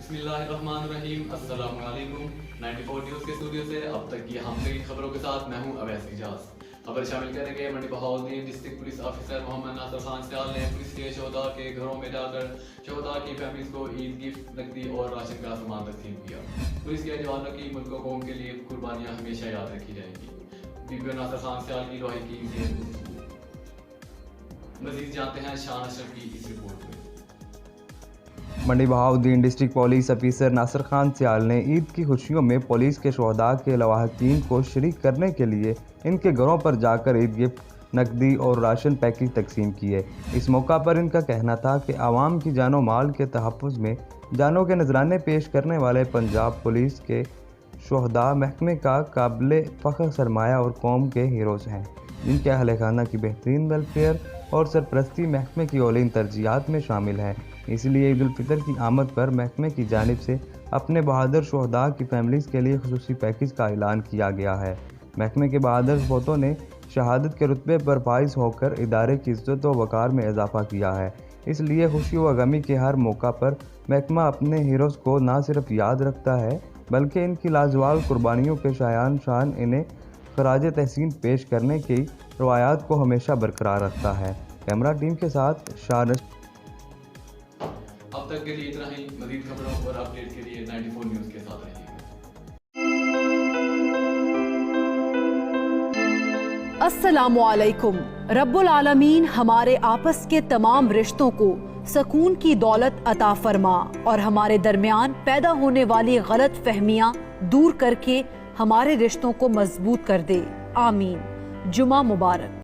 बिस्मिल्लाहिर्रहमानिर्रहीम। अस्सलाम वालेकुम। 94 न्यूज़ के स्टूडियो से अब तक की हम तरीन खबरों के साथ मैं हूं अवैस इजाज। खबर शामिल करेंगे Mandi Bahauddin district police officer Mohammad Nasir Khan Sial ने पुलिस के शोहदा के घरों में जाकर शोहदा की फैमिलीज को ईद गिफ्ट, नकदी और राशन का सामान तकसीम किया। पुलिस के जवानों की मुल्क और कौम के लिए कुर्बानियां हमेशा याद रखी जाएंगी। बीबी नासिर खान सियाल की रोहाई की मजीद जानते हैं शान अशरफ की इस रिपोर्ट में। Mandi Bahauddin district police officer Nasir Khan Sial ने ईद की खुशियों में पुलिस के शोहदा के लवाहकीन को शरीक करने के लिए इनके घरों पर जाकर ईद गिफ्ट, नकदी और राशन पैकेज तकसीम किए। इस मौका पर इनका कहना था कि आवाम की जानो माल के तहफ़्फ़ुज़ में जानों के नजराने पेश करने वाले पंजाब पुलिस के शोहदा महकमे का काबिल फ़ख्र सरमाया और कौम के हीरोज़ हैं, जिनके अहल खाना की बेहतरीन वेलफेयर और सरपरस्ती महकमे की औलीन तरजीहात में शामिल है। इसलिए ईद उल फितर की आमद पर महकमे की जानिब से अपने बहादुर शोहदा की फैमिलीज़ के लिए खुसूसी पैकेज का ऐलान किया गया है। महकमे के बहादुर सपूतों ने शहादत के रुतबे पर फाइज होकर इदारे की इज़्ज़त व वक़ार में इजाफ़ा किया है। इसलिए खुशी व गमी के हर मौका पर महकमा अपने हीरोज़ को न सिर्फ याद रखता है बल्कि इनकी लाजवाब कुर्बानियों के शान इन्हें खराज तहसीन पेश करने की रवायात को हमेशा बरकरार रखता है। कैमरा टीम के साथ शान। अब तक के लिए इतना ही। मज़ीद खबरों और अपडेट के लिए 94 न्यूज़ के साथ रहिए। अस्सलामुअलैकुम। रब्बुल आलमीन हमारे आपस के तमाम रिश्तों को सकून की दौलत अता फरमा और हमारे दरमियान पैदा होने वाली गलत फहमियां दूर करके हमारे रिश्तों को मजबूत कर दे। आमीन। जुमा मुबारक।